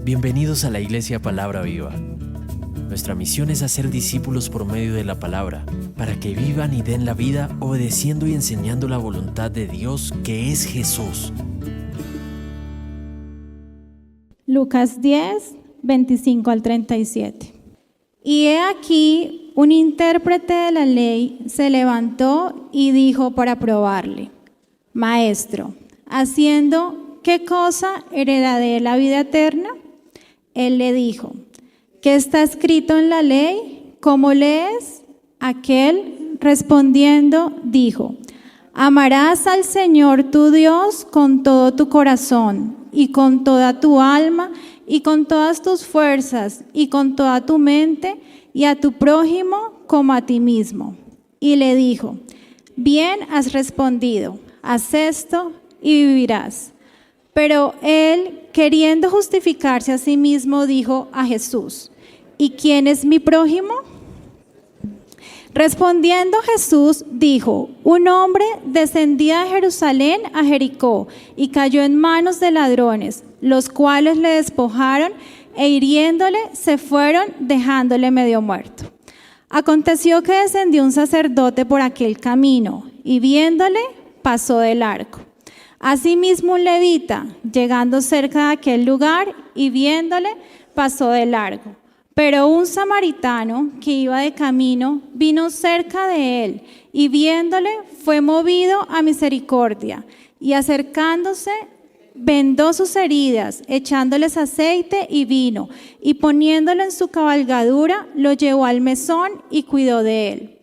Bienvenidos a la Iglesia Palabra Viva. Nuestra misión es hacer discípulos por medio de la palabra, para que vivan y den la vida obedeciendo y enseñando la voluntad de Dios, que es Jesús. Lucas 10, 25 al 37. Y he aquí, un intérprete de la ley se levantó y dijo para probarle: Maestro, ¿haciendo qué cosa heredaré la vida eterna? Él le dijo: ¿qué está escrito en la ley? ¿Cómo lees? Aquel respondiendo dijo: amarás al Señor tu Dios con todo tu corazón y con toda tu alma y con todas tus fuerzas y con toda tu mente, y a tu prójimo como a ti mismo. Y le dijo: bien has respondido, haz esto y vivirás. Pero él, queriendo justificarse a sí mismo, dijo a Jesús: ¿y quién es mi prójimo? Respondiendo Jesús dijo: un hombre descendía de Jerusalén a Jericó y cayó en manos de ladrones, los cuales le despojaron e hiriéndole se fueron, dejándole medio muerto. Aconteció que descendió un sacerdote por aquel camino y viéndole pasó de largo. Asimismo un levita, llegando cerca de aquel lugar y viéndole, pasó de largo. Pero un samaritano que iba de camino vino cerca de él y viéndole fue movido a misericordia y acercándose vendó sus heridas, echándoles aceite y vino, y poniéndolo en su cabalgadura lo llevó al mesón y cuidó de él.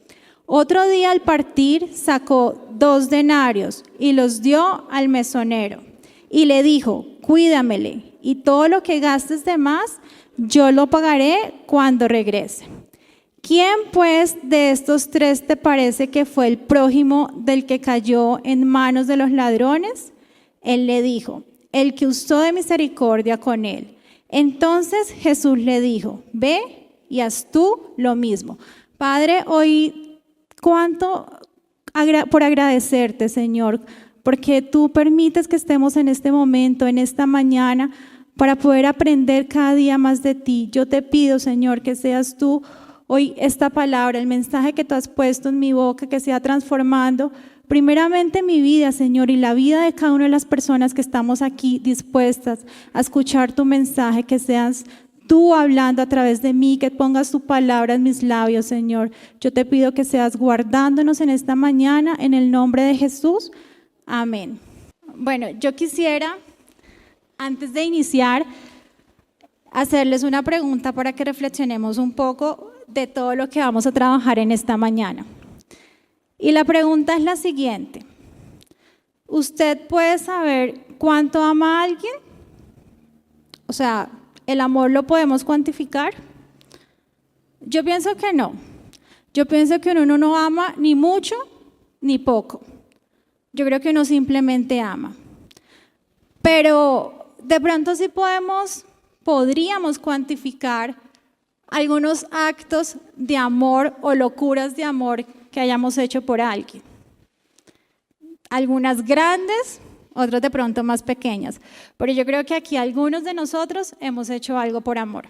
Otro día al partir sacó 2 denarios y los dio al mesonero y le dijo: cuídamele, y todo lo que gastes de más yo lo pagaré cuando regrese. ¿Quién pues de estos 3 te parece que fue el prójimo del que cayó en manos de los ladrones? Él le dijo: el que usó de misericordia con él. Entonces Jesús le dijo: ve y haz tú lo mismo. Padre, hoy cuánto por agradecerte, Señor, porque tú permites que estemos en este momento, en esta mañana, para poder aprender cada día más de ti. Yo te pido, Señor, que seas tú hoy esta palabra, el mensaje que tú has puesto en mi boca, que sea transformando primeramente mi vida, Señor, y la vida de cada una de las personas que estamos aquí dispuestas a escuchar tu mensaje, que seas tú hablando a través de mí, que pongas tu palabra en mis labios, Señor. Yo te pido que seas guardándonos en esta mañana, en el nombre de Jesús. Amén. Bueno, yo quisiera, antes de iniciar, hacerles una pregunta para que reflexionemos un poco de todo lo que vamos a trabajar en esta mañana. Y la pregunta es la siguiente: ¿usted puede saber cuánto ama a alguien? O sea, ¿el amor lo podemos cuantificar? Yo pienso que no. Yo pienso que uno no ama ni mucho ni poco. Yo creo que uno simplemente ama. Pero de pronto sí podríamos cuantificar algunos actos de amor o locuras de amor que hayamos hecho por alguien. Algunas grandes, otras de pronto más pequeñas. Pero yo creo que aquí algunos de nosotros hemos hecho algo por amor.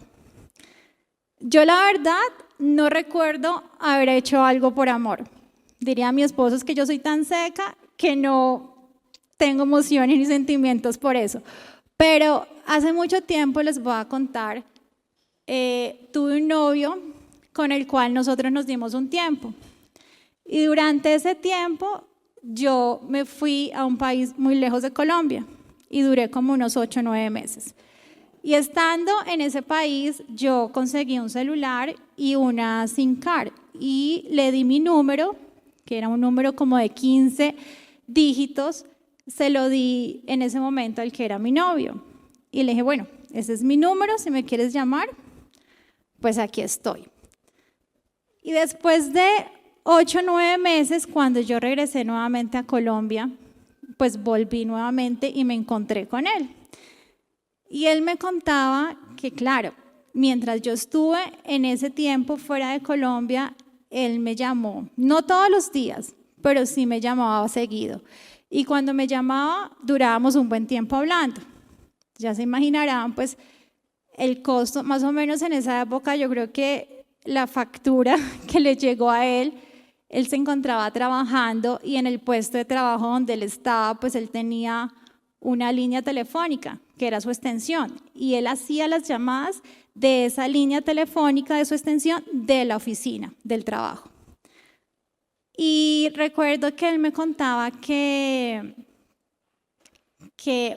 Yo la verdad no recuerdo haber hecho algo por amor. Diría a mi esposo es que yo soy tan seca que no tengo emociones ni sentimientos por eso. Pero hace mucho tiempo les voy a contar, tuve un novio con el cual nosotros nos dimos un tiempo. Y durante ese tiempo yo me fui a un país muy lejos de Colombia y duré como unos 8 o 9 meses. Y estando en ese país yo conseguí un celular y una SIM card y le di mi número, que era un número como de 15 dígitos, se lo di en ese momento al que era mi novio. Y le dije: bueno, ese es mi número, si me quieres llamar, pues aquí estoy. Y después de 8 o 9 meses, cuando yo regresé nuevamente a Colombia, pues volví nuevamente y me encontré con él. Y él me contaba que, claro, mientras yo estuve en ese tiempo fuera de Colombia, él me llamó, no todos los días, pero sí me llamaba seguido. Y cuando me llamaba, durábamos un buen tiempo hablando. Ya se imaginarán, pues, el costo, más o menos en esa época, yo creo que la factura que le llegó a él se encontraba trabajando y en el puesto de trabajo donde él estaba, pues él tenía una línea telefónica, que era su extensión, y él hacía las llamadas de esa línea telefónica de su extensión de la oficina, del trabajo. Y recuerdo que él me contaba que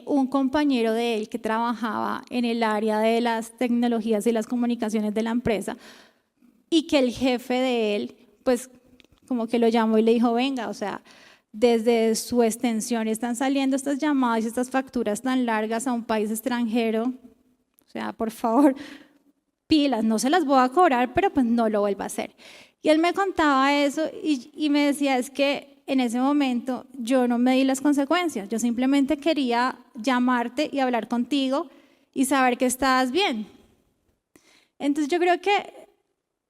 un compañero de él que trabajaba en el área de las tecnologías y las comunicaciones de la empresa, y que el jefe de él, pues como que lo llamó y le dijo, venga, o sea, desde su extensión están saliendo estas llamadas y estas facturas tan largas a un país extranjero, o sea, por favor, pilas, no se las voy a cobrar, pero pues no lo vuelva a hacer. Y él me contaba eso y me decía, es que en ese momento yo no me di las consecuencias, yo simplemente quería llamarte y hablar contigo y saber que estabas bien. Entonces yo creo que,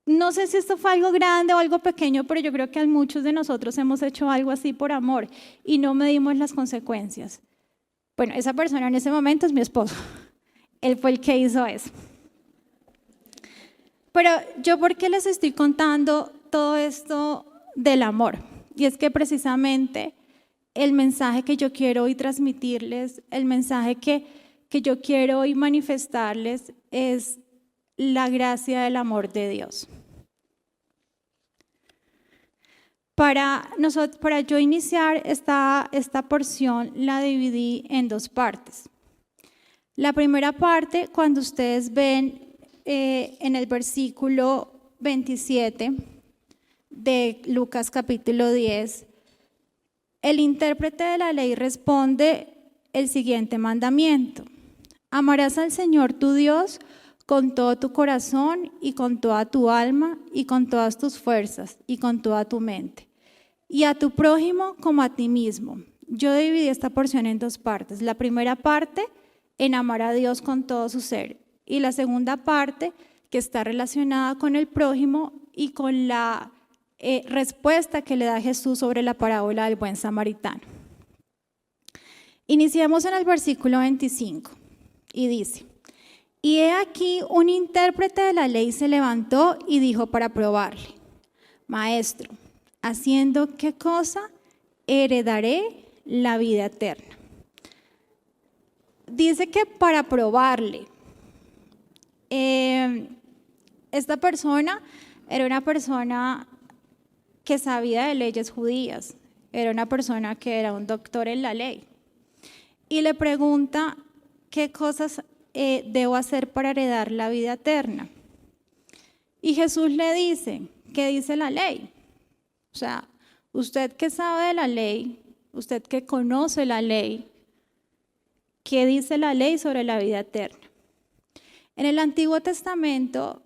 no sé si esto fue algo grande o algo pequeño, pero yo creo que muchos de nosotros hemos hecho algo así por amor y no medimos las consecuencias. Bueno, esa persona en ese momento es mi esposo. Él fue el que hizo eso. Pero yo, ¿por qué les estoy contando todo esto del amor? Y es que precisamente el mensaje que yo quiero hoy transmitirles, el mensaje que yo quiero hoy manifestarles es la gracia del amor de Dios. Para yo iniciar esta porción la dividí en dos partes. La primera parte, cuando ustedes ven en el versículo 27 de Lucas capítulo 10, el intérprete de la ley responde el siguiente mandamiento: amarás al Señor tu Dios con todo tu corazón y con toda tu alma y con todas tus fuerzas y con toda tu mente, y a tu prójimo como a ti mismo. Yo dividí esta porción en dos partes. La primera parte, en amar a Dios con todo su ser, y la segunda parte, que está relacionada con el prójimo y con la respuesta que le da Jesús sobre la parábola del buen samaritano. Iniciamos en el versículo 25 y dice: y he aquí un intérprete de la ley se levantó y dijo para probarle: Maestro, ¿haciendo qué cosa heredaré la vida eterna? Dice que para probarle. Esta persona era una persona que sabía de leyes judías, era una persona que era un doctor en la ley, y le pregunta qué cosas debo hacer para heredar la vida eterna. Y Jesús le dice, ¿qué dice la ley? O sea, usted que sabe de la ley, usted que conoce la ley, ¿qué dice la ley sobre la vida eterna? En el Antiguo Testamento,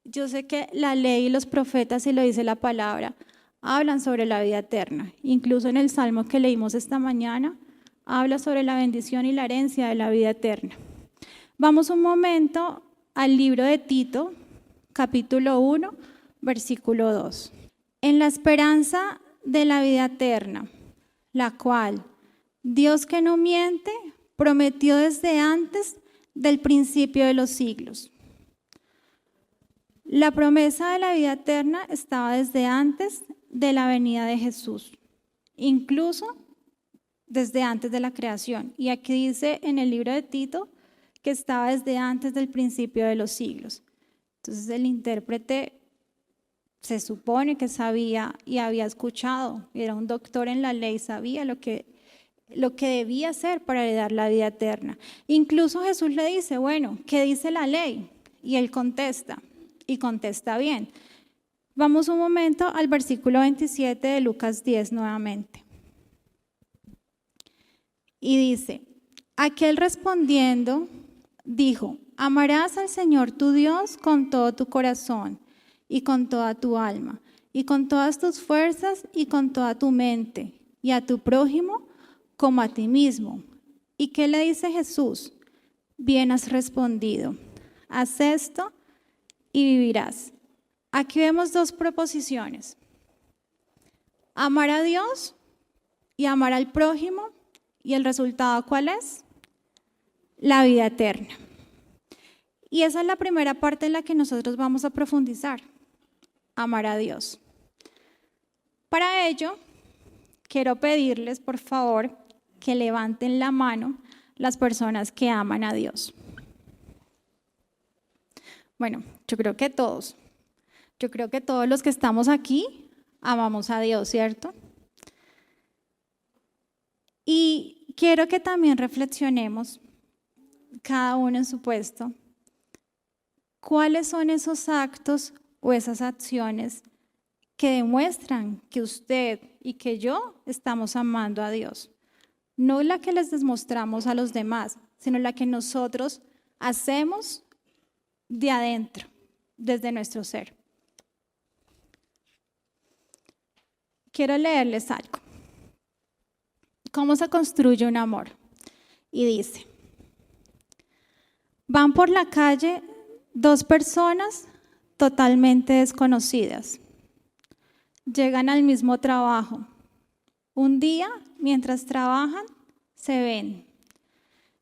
yo sé que la ley y los profetas, y lo dice la palabra, hablan sobre la vida eterna. Incluso en el Salmo que leímos esta mañana, habla sobre la bendición y la herencia de la vida eterna. Vamos un momento al libro de Tito, capítulo 1, versículo 2. En la esperanza de la vida eterna, la cual Dios, que no miente, prometió desde antes del principio de los siglos. La promesa de la vida eterna estaba desde antes de la venida de Jesús, incluso desde antes de la creación. Y aquí dice en el libro de Tito que estaba desde antes del principio de los siglos. Entonces el intérprete se supone que sabía y había escuchado, era un doctor en la ley, sabía lo que debía hacer para heredar la vida eterna. Incluso Jesús le dice, bueno, ¿qué dice la ley? Y él contesta, y contesta bien. Vamos un momento al versículo 27 de Lucas 10 nuevamente. Y dice, aquel respondiendo dijo, amarás al Señor tu Dios con todo tu corazón y con toda tu alma y con todas tus fuerzas y con toda tu mente, y a tu prójimo como a ti mismo. ¿Y qué le dice Jesús? Bien has respondido, haz esto y vivirás. Aquí vemos dos proposiciones: amar a Dios y amar al prójimo, y el resultado ¿cuál es? La vida eterna. Y esa es la primera parte en la que nosotros vamos a profundizar, amar a Dios. Para ello, quiero pedirles, por favor, que levanten la mano las personas que aman a Dios. Bueno, yo creo que todos. Yo creo que todos los que estamos aquí amamos a Dios, ¿cierto? Y quiero que también reflexionemos, cada uno en su puesto, cuáles son esos actos o esas acciones que demuestran que usted y que yo estamos amando a Dios. No la que les demostramos a los demás, sino la que nosotros hacemos de adentro, desde nuestro ser. Quiero leerles algo. ¿Cómo se construye un amor? Y dice: van por la calle dos personas totalmente desconocidas. Llegan al mismo trabajo. Un día, mientras trabajan, se ven,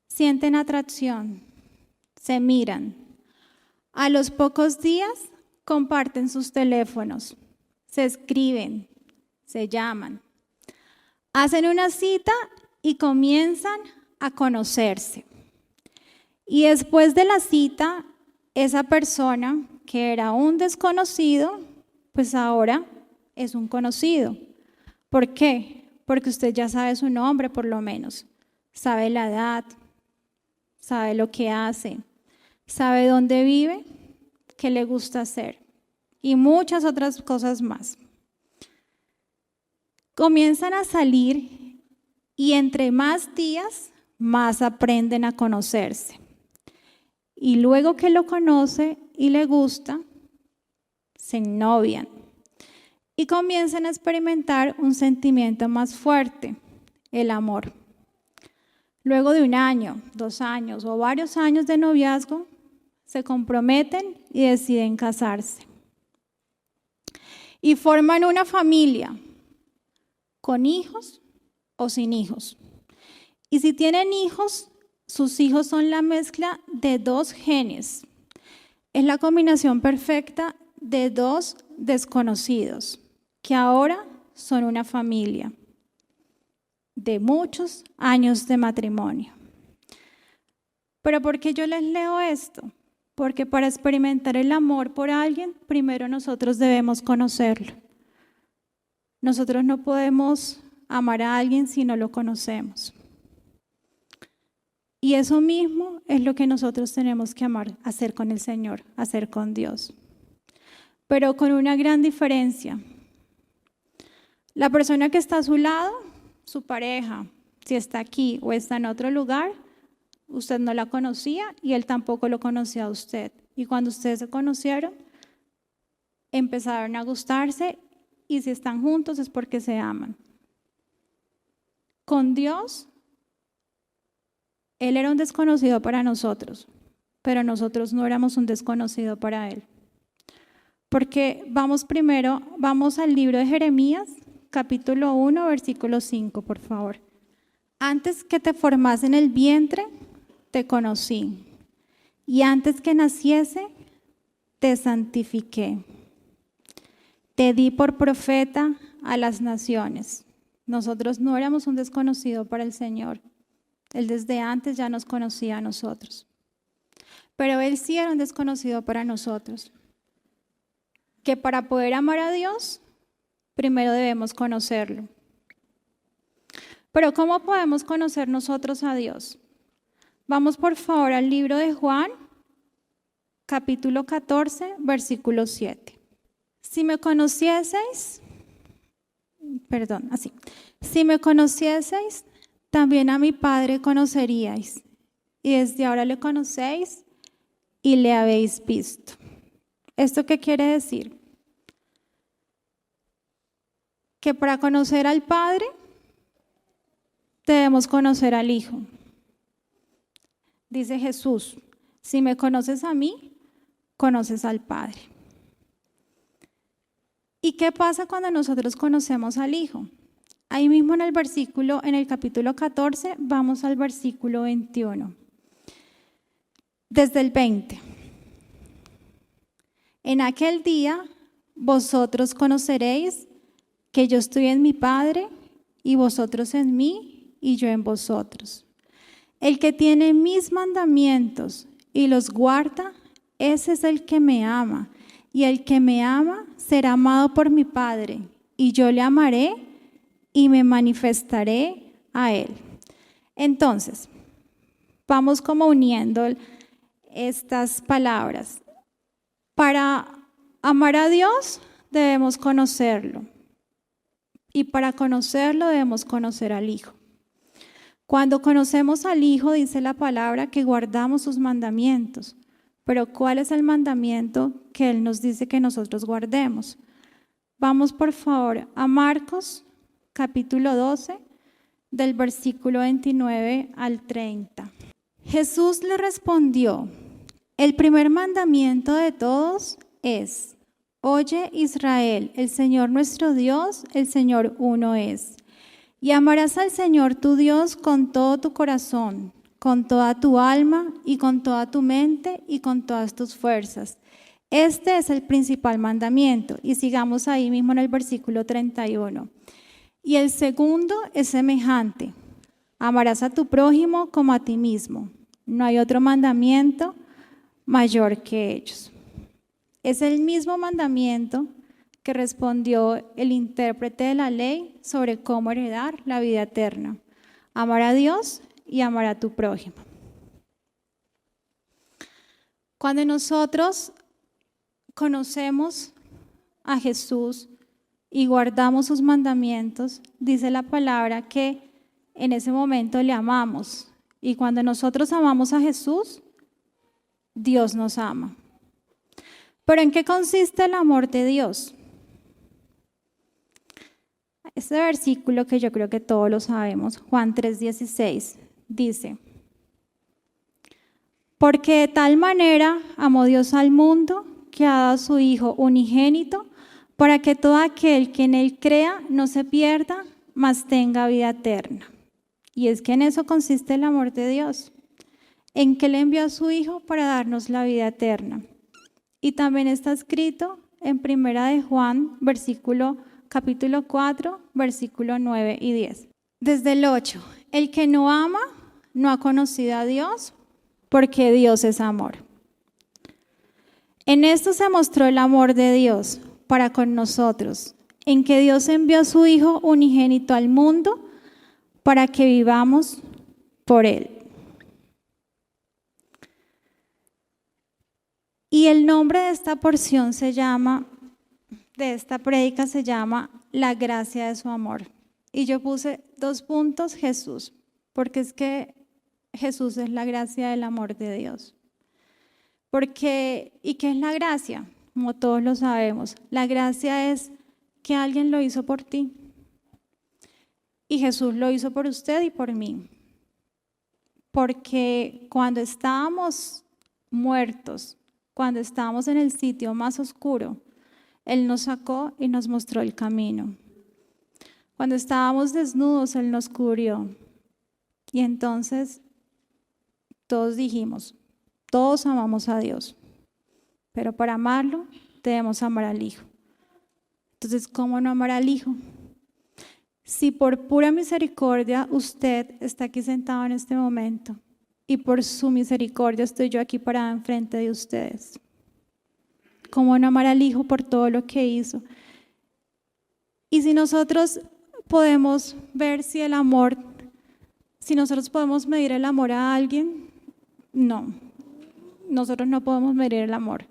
sienten atracción, se miran. A los pocos días, comparten sus teléfonos, se escriben, se llaman, hacen una cita y comienzan a conocerse. Y después de la cita, esa persona que era un desconocido, pues ahora es un conocido. ¿Por qué? Porque usted ya sabe su nombre, por lo menos. Sabe la edad, sabe lo que hace, sabe dónde vive, qué le gusta hacer y muchas otras cosas más. Comienzan a salir y entre más días, más aprenden a conocerse. Y luego que lo conoce y le gusta, se ennovian y comienzan a experimentar un sentimiento más fuerte, el amor. Luego de 1 año, 2 años o varios años de noviazgo, se comprometen y deciden casarse. Y forman una familia, con hijos o sin hijos. Y si tienen hijos, sus hijos son la mezcla de 2 genes. Es la combinación perfecta de 2 desconocidos, que ahora son una familia de muchos años de matrimonio. ¿Pero por qué yo les leo esto? Porque para experimentar el amor por alguien, primero nosotros debemos conocerlo. Nosotros no podemos amar a alguien si no lo conocemos. Y eso mismo es lo que nosotros tenemos que amar, hacer con el Señor, hacer con Dios. Pero con una gran diferencia. La persona que está a su lado, su pareja, si está aquí o está en otro lugar, usted no la conocía y él tampoco lo conocía a usted. Y cuando ustedes se conocieron, empezaron a gustarse y si están juntos es porque se aman. Con Dios, Él era un desconocido para nosotros, pero nosotros no éramos un desconocido para Él. Porque vamos al libro de Jeremías, capítulo 1, versículo 5, por favor. Antes que te formase en el vientre, te conocí, y antes que naciese, te santifiqué. Te di por profeta a las naciones. Nosotros no éramos un desconocido para el Señor. Él desde antes ya nos conocía a nosotros. Pero Él sí era un desconocido para nosotros. Que para poder amar a Dios, primero debemos conocerlo. Pero ¿cómo podemos conocer nosotros a Dios? Vamos por favor al libro de Juan, capítulo 14, versículo 7. Si me conocieseis, también a mi Padre conoceríais, y desde ahora le conocéis y le habéis visto. ¿Esto qué quiere decir? Que para conocer al Padre debemos conocer al Hijo. Dice Jesús, si me conoces a mí, conoces al Padre. ¿Y qué pasa cuando nosotros conocemos al Hijo? Ahí mismo en el capítulo 14, vamos al versículo 21. Desde el 20. En aquel día vosotros conoceréis que yo estoy en mi Padre y vosotros en mí y yo en vosotros. El que tiene mis mandamientos y los guarda, ese es el que me ama. Y el que me ama será amado por mi Padre, y yo le amaré y me manifestaré a él. Entonces, vamos como uniendo estas palabras. Para amar a Dios debemos conocerlo. Y para conocerlo debemos conocer al Hijo. Cuando conocemos al Hijo, dice la palabra que guardamos sus mandamientos. Pero ¿cuál es el mandamiento que Él nos dice que nosotros guardemos? Vamos por favor a Marcos capítulo 12, del versículo 29 al 30. Jesús le respondió: el primer mandamiento de todos es: oye Israel, el Señor nuestro Dios, el Señor uno es. Y amarás al Señor tu Dios con todo tu corazón, con toda tu alma y con toda tu mente y con todas tus fuerzas. Este es el principal mandamiento. Y sigamos ahí mismo en el versículo 31. Y el segundo es semejante: amarás a tu prójimo como a ti mismo. No hay otro mandamiento mayor que ellos. Es el mismo mandamiento que respondió el intérprete de la ley sobre cómo heredar la vida eterna: amar a Dios y amar a tu prójimo. Cuando nosotros conocemos a Jesús y guardamos sus mandamientos, dice la palabra que en ese momento le amamos. Y cuando nosotros amamos a Jesús, Dios nos ama. ¿Pero en qué consiste el amor de Dios? Este versículo que yo creo que todos lo sabemos, Juan 3:16, dice: porque de tal manera amó Dios al mundo que ha dado a su Hijo unigénito, para que todo aquel que en Él crea no se pierda, mas tenga vida eterna. Y es que en eso consiste el amor de Dios, en que Él envió a su Hijo para darnos la vida eterna. Y también está escrito en Primera de Juan, capítulo 4, versículo 9 y 10. Desde el 8, el que no ama no ha conocido a Dios, porque Dios es amor. En esto se mostró el amor de Dios para con nosotros, en que Dios envió a su Hijo unigénito al mundo para que vivamos por Él. Y el nombre de esta porción de esta prédica se llama La gracia de su amor. Y yo puse 2 puntos, Jesús, porque es que Jesús es la gracia del amor de Dios. ¿Y qué es la gracia? Como todos lo sabemos, la gracia es que alguien lo hizo por ti. Y Jesús lo hizo por usted y por mí. Porque cuando estábamos muertos, cuando estábamos en el sitio más oscuro, Él nos sacó y nos mostró el camino. Cuando estábamos desnudos, Él nos cubrió. Y entonces todos dijimos, todos amamos a Dios, pero para amarlo debemos amar al Hijo. Entonces, ¿cómo no amar al Hijo? Si por pura misericordia usted está aquí sentado en este momento y por su misericordia estoy yo aquí parada enfrente de ustedes, ¿cómo no amar al Hijo por todo lo que hizo? Y si nosotros podemos ver si nosotros podemos medir el amor a alguien, no, nosotros no podemos medir el amor.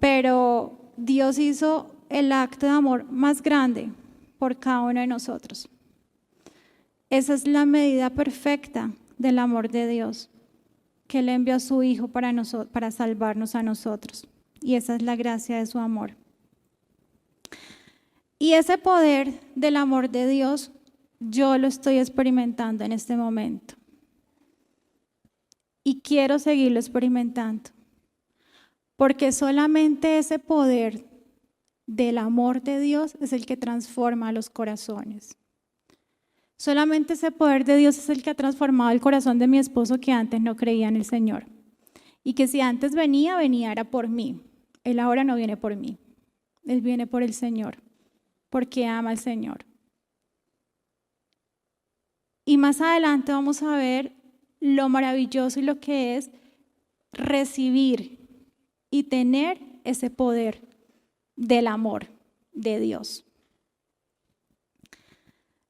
Pero Dios hizo el acto de amor más grande por cada uno de nosotros. Esa es la medida perfecta del amor de Dios, que Él envió a su Hijo para salvarnos a nosotros. Y esa es la gracia de su amor. Y ese poder del amor de Dios, yo lo estoy experimentando en este momento. Y quiero seguirlo experimentando. Porque solamente ese poder del amor de Dios es el que transforma los corazones. Solamente ese poder de Dios es el que ha transformado el corazón de mi esposo, que antes no creía en el Señor. Y que si antes venía era por mí. Él ahora no viene por mí, Él viene por el Señor, porque ama al Señor. Y más adelante vamos a ver lo maravilloso y lo que es recibir y tener ese poder del amor de Dios.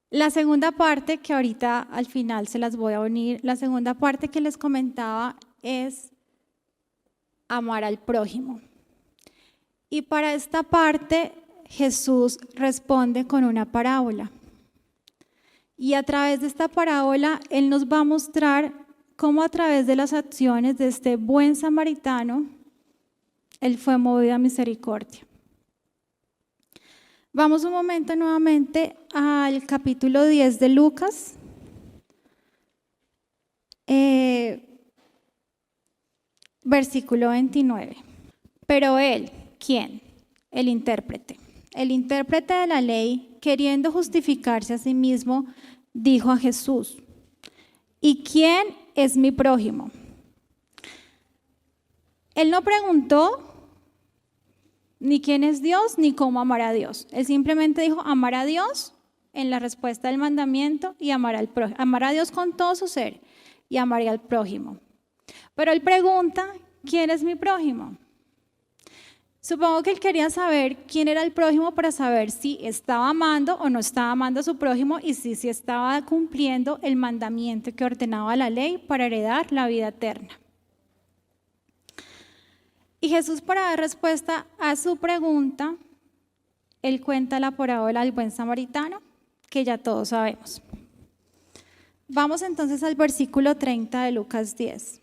La segunda parte, que ahorita al final se las voy a unir, la segunda parte que les comentaba es amar al prójimo. Y para esta parte Jesús responde con una parábola. Y a través de esta parábola Él nos va a mostrar cómo a través de las acciones de este buen samaritano, Él fue movido a misericordia. Vamos un momento nuevamente al capítulo 10 de Lucas. Versículo 29. Pero él, ¿quién? El intérprete. El intérprete de la ley, queriendo justificarse a sí mismo, dijo a Jesús: ¿y quién es mi prójimo? Él no preguntó ni quién es Dios, ni cómo amar a Dios. Él simplemente dijo amar a Dios en la respuesta del mandamiento y amar a Dios con todo su ser y amar al prójimo. Pero él pregunta, ¿quién es mi prójimo? Supongo que él quería saber quién era el prójimo para saber si estaba amando o no estaba amando a su prójimo y si estaba cumpliendo el mandamiento que ordenaba la ley para heredar la vida eterna. Y Jesús, para dar respuesta a su pregunta, Él cuenta la parábola del buen samaritano, que ya todos sabemos. Vamos entonces al versículo 30 de Lucas 10.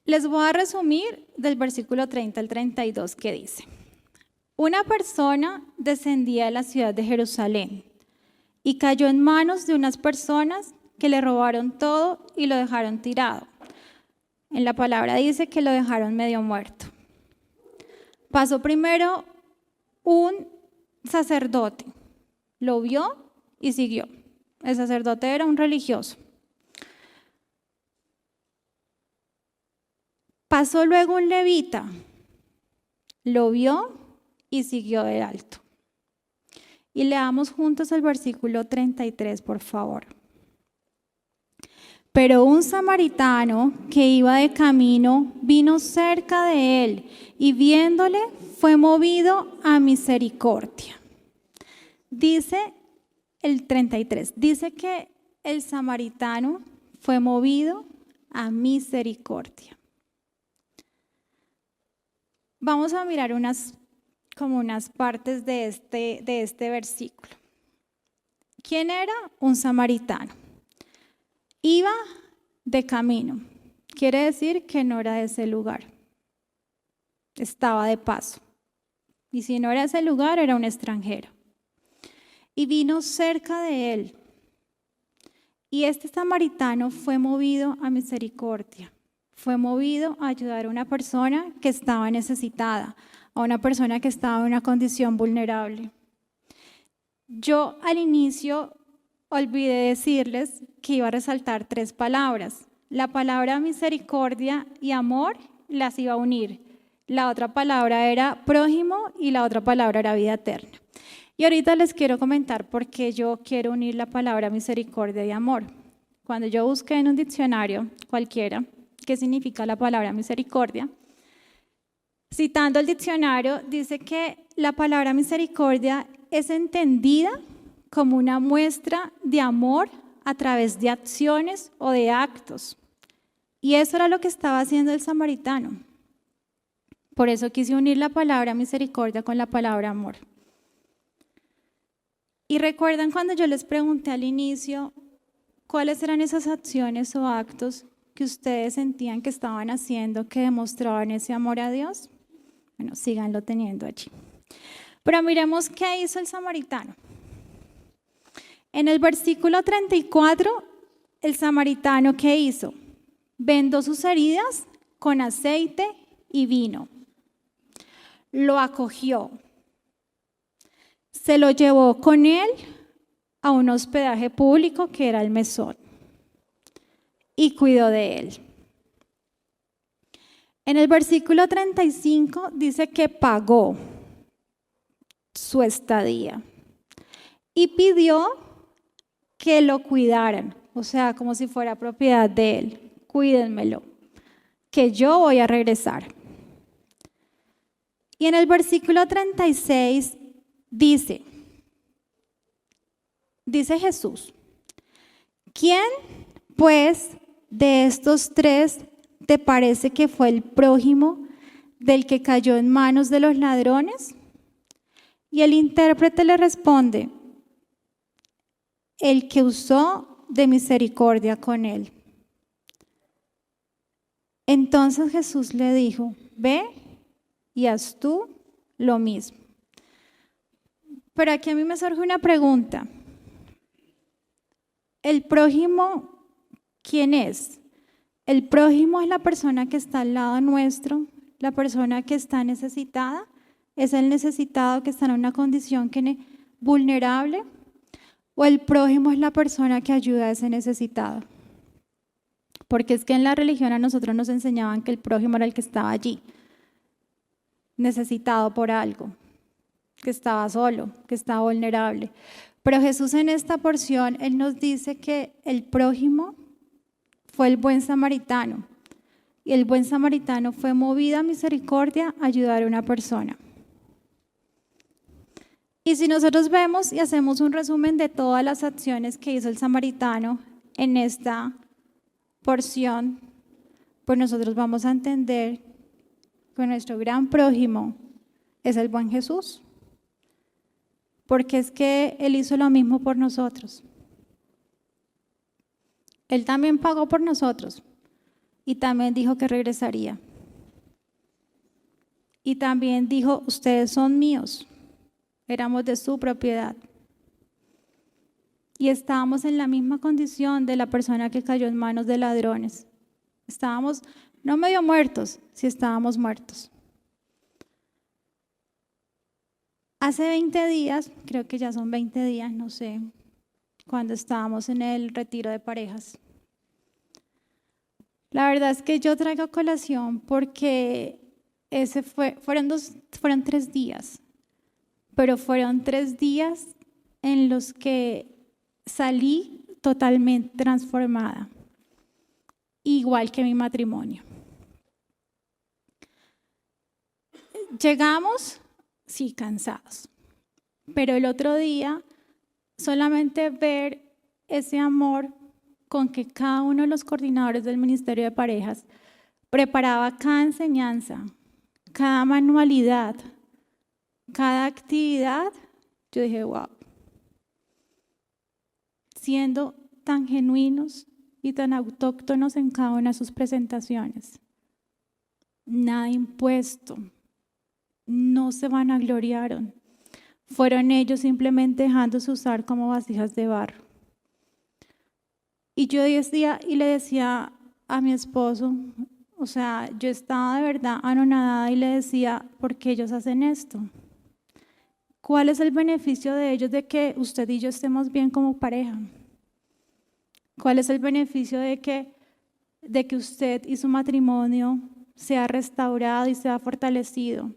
Les voy a resumir del versículo 30 al 32 que dice: una persona descendía de la ciudad de Jerusalén y cayó en manos de unas personas que le robaron todo y lo dejaron tirado. En la palabra dice que lo dejaron medio muerto. Pasó primero un sacerdote, lo vio y siguió. El sacerdote era un religioso. Pasó luego un levita, lo vio y siguió de alto. Y leamos juntos el versículo 33, por favor. Pero un samaritano que iba de camino vino cerca de él y viéndole fue movido a misericordia. Dice el 33, dice que el samaritano fue movido a misericordia. Vamos a mirar unas partes de este versículo. ¿Quién era? Un samaritano. Iba de camino, quiere decir que no era de ese lugar, estaba de paso. Y si no era ese lugar, era un extranjero. Y vino cerca de él. Y este samaritano fue movido a misericordia, fue movido a ayudar a una persona que estaba necesitada, a una persona que estaba en una condición vulnerable. Yo al inicio olvidé decirles que iba a resaltar 3 palabras. La palabra misericordia y amor las iba a unir. La otra palabra era prójimo y la otra palabra era vida eterna. Y ahorita les quiero comentar por qué yo quiero unir la palabra misericordia y amor. Cuando yo busqué en un diccionario cualquiera qué significa la palabra misericordia, citando el diccionario, dice que la palabra misericordia es entendida como una muestra de amor a través de acciones o de actos. Y eso era lo que estaba haciendo el samaritano. Por eso quise unir la palabra misericordia con la palabra amor. Y recuerdan cuando yo les pregunté al inicio cuáles eran esas acciones o actos que ustedes sentían que estaban haciendo que demostraban ese amor a Dios. Bueno, síganlo teniendo allí. Pero miremos qué hizo el samaritano. En el versículo 34, el samaritano, ¿qué hizo? Vendó sus heridas con aceite y vino. Lo acogió. Se lo llevó con él a un hospedaje público que era el mesón y cuidó de él. En el versículo 35 dice que pagó su estadía y pidió que lo cuidaran, o sea, como si fuera propiedad de él. Cuídenmelo, que yo voy a regresar. Y en el versículo 36 dice Jesús: ¿quién, pues, de estos tres te parece que fue el prójimo del que cayó en manos de los ladrones? Y el intérprete le responde: el que usó de misericordia con él. Entonces Jesús le dijo: ve y haz tú lo mismo. Pero aquí a mí me surge una pregunta. ¿El prójimo quién es? El prójimo es la persona que está al lado nuestro, la persona que está necesitada, es el necesitado que está en una condición vulnerable, o el prójimo es la persona que ayuda a ese necesitado. Porque es que en la religión a nosotros nos enseñaban que el prójimo era el que estaba allí, necesitado por algo, que estaba solo, que estaba vulnerable. Pero Jesús en esta porción, Él nos dice que el prójimo fue el buen samaritano. Y el buen samaritano fue movido a misericordia a ayudar a una persona. Y si nosotros vemos y hacemos un resumen de todas las acciones que hizo el samaritano en esta porción, pues nosotros vamos a entender que nuestro gran prójimo es el buen Jesús. Porque es que Él hizo lo mismo por nosotros. Él también pagó por nosotros y también dijo que regresaría. Y también dijo: ustedes son míos, éramos de su propiedad. Y estábamos en la misma condición de la persona que cayó en manos de ladrones. Estábamos no medio muertos, sí estábamos muertos. Hace 20 días, creo que ya son 20 días, no sé, cuando estábamos en el retiro de parejas. La verdad es que yo traigo a colación porque fueron 3 días, pero fueron 3 días en los que salí totalmente transformada, igual que mi matrimonio. Llegamos, sí, cansados, pero el otro día solamente ver ese amor con que cada uno de los coordinadores del Ministerio de Parejas preparaba cada enseñanza, cada manualidad, cada actividad, yo dije: wow, siendo tan genuinos y tan autóctonos en cada una de sus presentaciones, nada impuesto, no se vanagloriaron, fueron ellos simplemente dejándose usar como vasijas de barro. Y yo decía y le decía a mi esposo, o sea, yo estaba de verdad anonadada y le decía: ¿por qué ellos hacen esto? ¿Cuál es el beneficio de ellos de que usted y yo estemos bien como pareja? ¿Cuál es el beneficio de que usted y su matrimonio sea restaurado y sea fortalecido?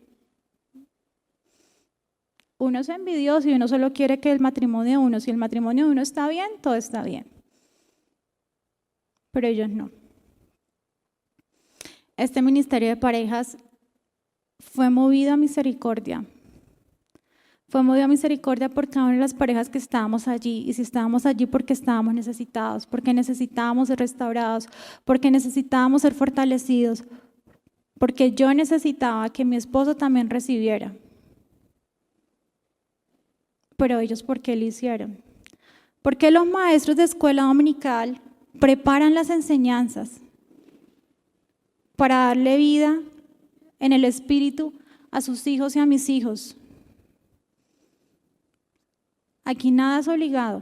Uno es envidioso y uno solo quiere que el matrimonio de uno, si el matrimonio de uno está bien, todo está bien. Pero ellos no. Este ministerio de parejas fue movido a misericordia. Fue movido a misericordia por cada una de las parejas que estábamos allí. Y si estábamos allí porque estábamos necesitados, porque necesitábamos ser restaurados, porque necesitábamos ser fortalecidos, porque yo necesitaba que mi esposo también recibiera. Pero ellos, ¿por qué lo hicieron? ¿Por qué los maestros de escuela dominical preparan las enseñanzas para darle vida en el espíritu a sus hijos y a mis hijos? Aquí nada es obligado,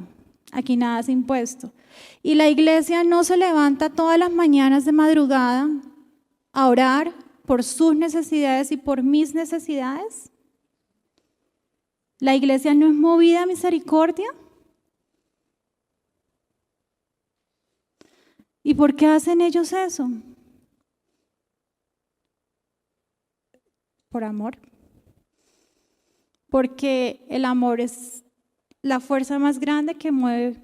aquí nada es impuesto. Y la iglesia no se levanta todas las mañanas de madrugada a orar por sus necesidades y por mis necesidades. La iglesia no es movida a misericordia. ¿Y por qué hacen ellos eso? por amor. Porque el amor es la fuerza más grande que mueve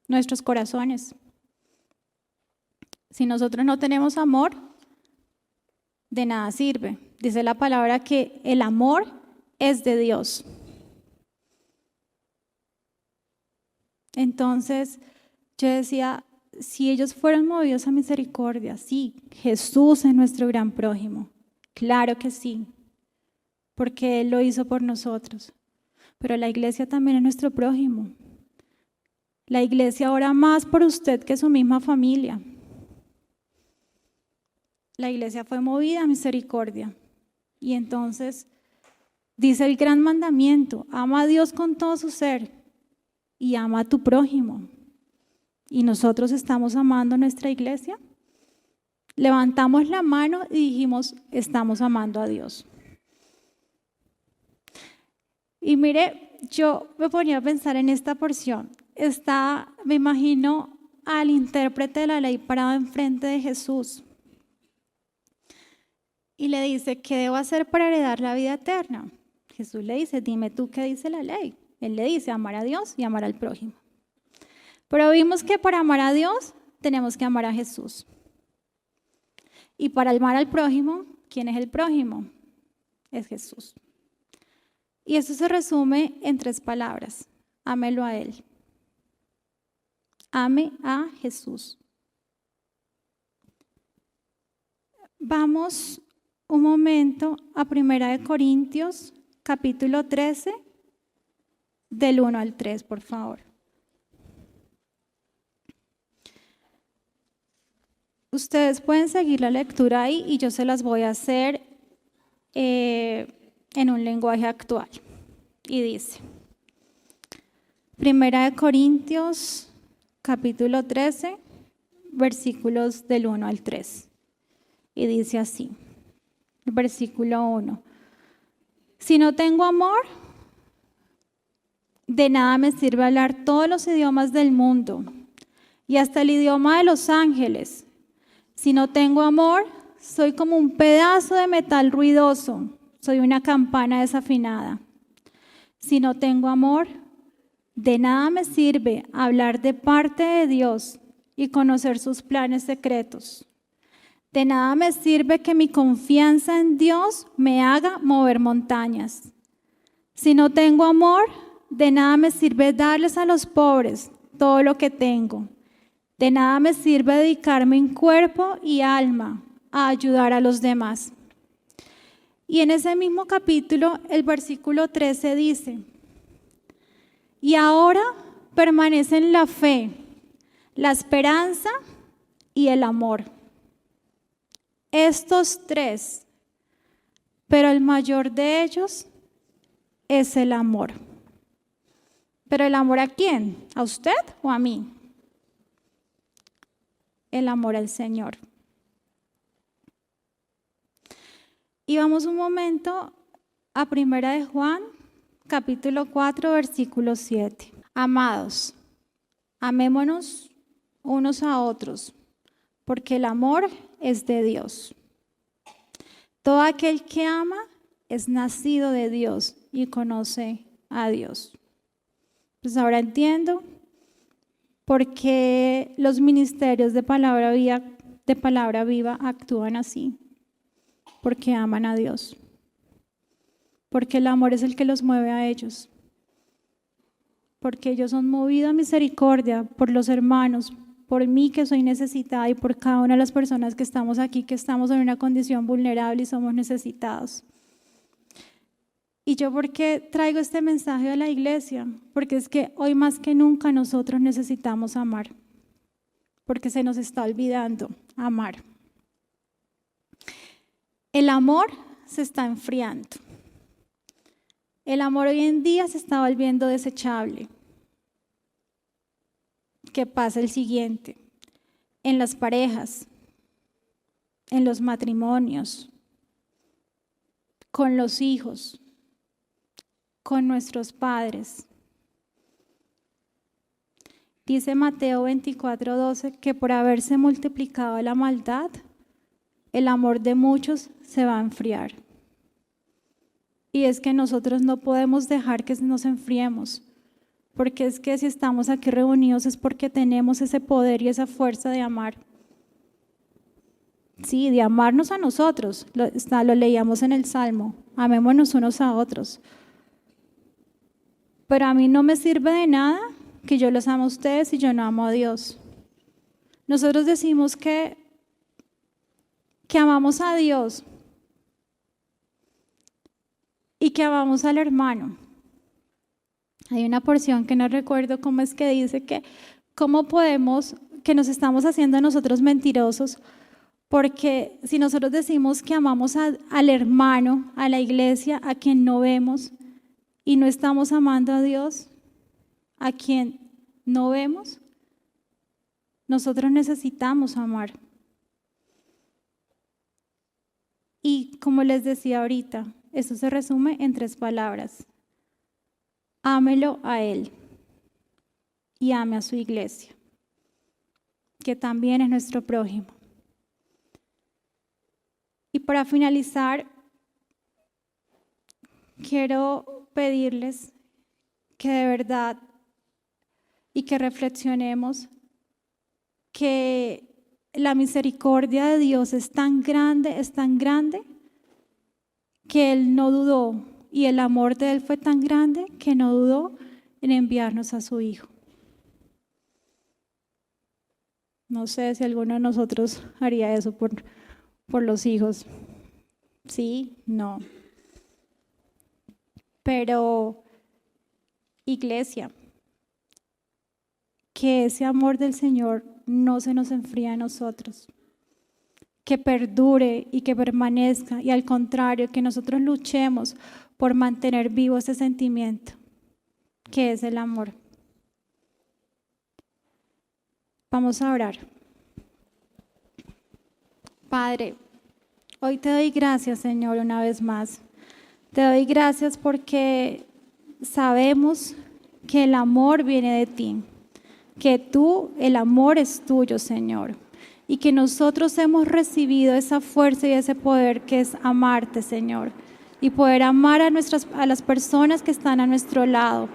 nuestros corazones. Si nosotros no tenemos amor, de nada sirve. Dice la palabra que el amor es de Dios. Entonces, yo decía, si ellos fueron movidos a misericordia, sí, Jesús es nuestro gran prójimo. Claro que sí, porque Él lo hizo por nosotros. Pero la iglesia también es nuestro prójimo. La iglesia ora más por usted que su misma familia. La iglesia fue movida a misericordia. Y entonces dice el gran mandamiento: ama a Dios con todo su ser y ama a tu prójimo. ¿Y nosotros estamos amando a nuestra iglesia? Levantamos la mano y dijimos: estamos amando a Dios. Y mire, yo me ponía a pensar en esta porción. Me imagino al intérprete de la ley parado enfrente de Jesús. Y le dice: ¿qué debo hacer para heredar la vida eterna? Jesús le dice: dime tú qué dice la ley. Él le dice: amar a Dios y amar al prójimo. Pero vimos que para amar a Dios tenemos que amar a Jesús. Y para amar al prójimo, ¿quién es el prójimo? Es Jesús. Y eso se resume en 3 palabras: ámelo a Él. Ame a Jesús. Vamos un momento a 1 Corintios, capítulo 13, del 1 al 3, por favor. Ustedes pueden seguir la lectura ahí y yo se las voy a hacer en un lenguaje actual. Y dice, 1 Corintios, capítulo 13, versículos del 1 al 3. Y dice así, el versículo 1. Si no tengo amor, de nada me sirve hablar todos los idiomas del mundo y hasta el idioma de los ángeles. Si no tengo amor, soy como un pedazo de metal ruidoso, soy una campana desafinada. Si no tengo amor, de nada me sirve hablar de parte de Dios y conocer sus planes secretos. De nada me sirve que mi confianza en Dios me haga mover montañas. Si no tengo amor, de nada me sirve darles a los pobres todo lo que tengo. De nada me sirve dedicarme en cuerpo y alma a ayudar a los demás. Y en ese mismo capítulo, el versículo 13 dice, y ahora permanecen la fe, la esperanza y el amor. Estos 3, pero el mayor de ellos es el amor. ¿Pero el amor a quién? ¿A usted o a mí? El amor al Señor. Y vamos un momento a 1 de Juan, capítulo 4, versículo 7. Amados, amémonos unos a otros, porque el amor es de Dios. Todo aquel que ama es nacido de Dios y conoce a Dios. Pues ahora entiendo por qué los ministerios de palabra viva actúan así. Porque aman a Dios. Porque el amor es el que los mueve a ellos. Porque ellos son movidos a misericordia por los hermanos, por mí que soy necesitada y por cada una de las personas que estamos aquí, que estamos en una condición vulnerable y somos necesitados. ¿Y yo por qué traigo este mensaje a la iglesia? Porque es que hoy más que nunca nosotros necesitamos amar. Porque se nos está olvidando amar. El amor se está enfriando. El amor hoy en día se está volviendo desechable. ¿Qué pasa el siguiente? En las parejas, en los matrimonios, con los hijos, con nuestros padres. Dice Mateo 24:12 que por haberse multiplicado la maldad, el amor de muchos se va a enfriar. Y es que nosotros no podemos dejar que nos enfriemos, porque es que si estamos aquí reunidos es porque tenemos ese poder y esa fuerza de amar. Sí, de amarnos a nosotros, lo leíamos en el Salmo, amémonos unos a otros. Pero a mí no me sirve de nada que yo los amo a ustedes si yo no amo a Dios. Nosotros decimos que amamos a Dios y que amamos al hermano. Hay una porción que no recuerdo cómo es que dice que cómo podemos, que nos estamos haciendo nosotros mentirosos, porque si nosotros decimos que amamos al hermano, a la iglesia, a quien no vemos, y no estamos amando a Dios, a quien no vemos, nosotros necesitamos amar. Y como les decía ahorita, eso se resume en 3 palabras. Ámelo a Él y ame a su iglesia, que también es nuestro prójimo. Y para finalizar, quiero pedirles que de verdad y que reflexionemos que la misericordia de Dios es tan grande, que Él no dudó, y el amor de Él fue tan grande que no dudó en enviarnos a su Hijo. No sé si alguno de nosotros haría eso por los hijos. Sí, no. Pero, iglesia, que ese amor del Señor no se nos enfríe a nosotros, que perdure y que permanezca, y al contrario, que nosotros luchemos por mantener vivo ese sentimiento, que es el amor. Vamos a orar. Padre, hoy te doy gracias, Señor, una vez más. Te doy gracias porque sabemos que el amor viene de ti, que tú, el amor es tuyo, Señor, y que nosotros hemos recibido esa fuerza y ese poder que es amarte, Señor, y poder amar a las personas que están a nuestro lado.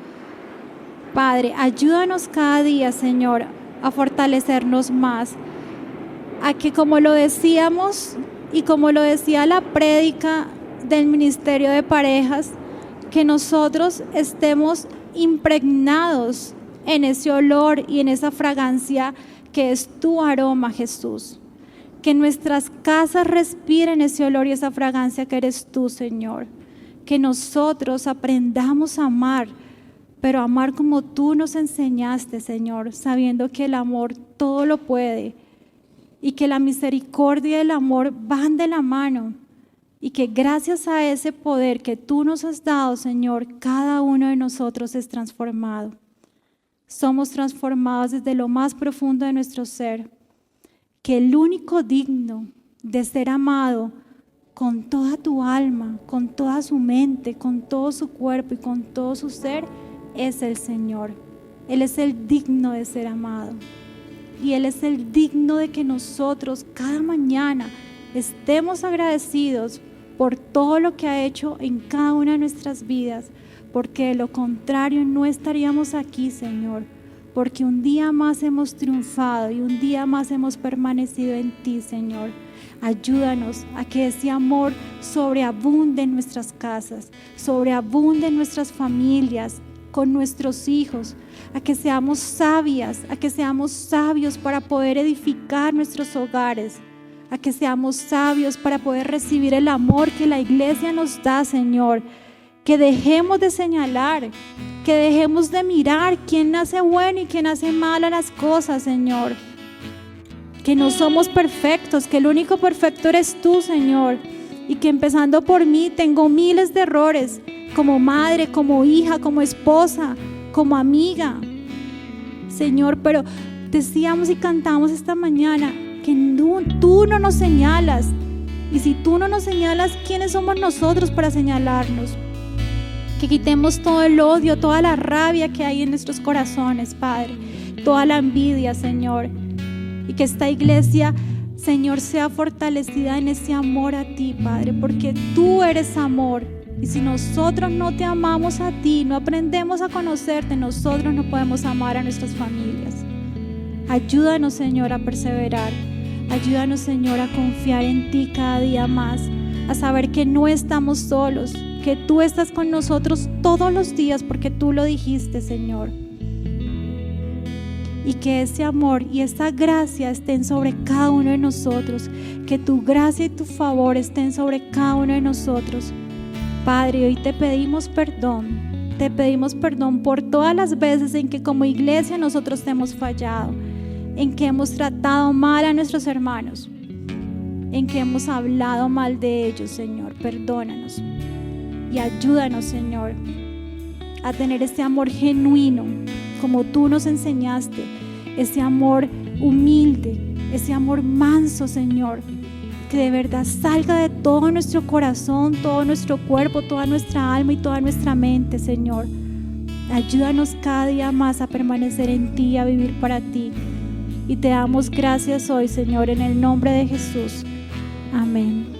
Padre, ayúdanos cada día, Señor, a fortalecernos más, a que, como lo decíamos y como lo decía la prédica del Ministerio de Parejas, que nosotros estemos impregnados en ese olor y en esa fragancia que es tu aroma, Jesús. Que nuestras casas respiren ese olor y esa fragancia que eres tú, Señor. Que nosotros aprendamos a amar, pero amar como tú nos enseñaste, Señor, sabiendo que el amor todo lo puede y que la misericordia y el amor van de la mano, y que gracias a ese poder que tú nos has dado, Señor, cada uno de nosotros es transformado. Somos transformados desde lo más profundo de nuestro ser. Que el único digno de ser amado con toda tu alma, con toda su mente, con todo su cuerpo y con todo su ser es el Señor. Él es el digno de ser amado. Y Él es el digno de que nosotros cada mañana estemos agradecidos por todo lo que ha hecho en cada una de nuestras vidas, porque de lo contrario no estaríamos aquí, Señor, porque un día más hemos triunfado y un día más hemos permanecido en ti, Señor. Ayúdanos a que ese amor sobreabunde en nuestras casas, sobreabunde en nuestras familias, con nuestros hijos, a que seamos sabias, a que seamos sabios para poder edificar nuestros hogares, a que seamos sabios para poder recibir el amor que la iglesia nos da, Señor. Que dejemos de señalar, que dejemos de mirar quién hace bueno y quién hace mal a las cosas, Señor. Que no somos perfectos, que el único perfecto eres tú, Señor, y que empezando por mí tengo miles de errores, como madre, como hija, como esposa, como amiga, Señor. Pero decíamos y cantamos esta mañana que tú no nos señalas, y si tú no nos señalas, ¿quiénes somos nosotros para señalarnos? Que quitemos todo el odio, toda la rabia que hay en nuestros corazones, Padre, toda la envidia, Señor, y que esta iglesia, Señor, sea fortalecida en ese amor a ti, Padre, porque tú eres amor Y si nosotros no te amamos a ti, no aprendemos a conocerte, nosotros no podemos amar a nuestras familias. Ayúdanos, Señor, a perseverar. Ayúdanos, Señor, a confiar en ti cada día más, a saber que no estamos solos, que tú estás con nosotros todos los días porque tú lo dijiste, Señor. Y que ese amor y esa gracia estén sobre cada uno de nosotros, que tu gracia y tu favor estén sobre cada uno de nosotros. Padre, hoy te pedimos perdón por todas las veces en que como iglesia nosotros te hemos fallado, en que hemos tratado mal a nuestros hermanos, en que hemos hablado mal de ellos, Señor. Perdónanos y ayúdanos, Señor, a tener este amor genuino como tú nos enseñaste, ese amor humilde, ese amor manso, Señor, que de verdad salga de todo nuestro corazón, todo nuestro cuerpo, toda nuestra alma y toda nuestra mente, Señor. Ayúdanos cada día más a permanecer en ti, a vivir para ti. Y te damos gracias hoy, Señor, en el nombre de Jesús. Amén.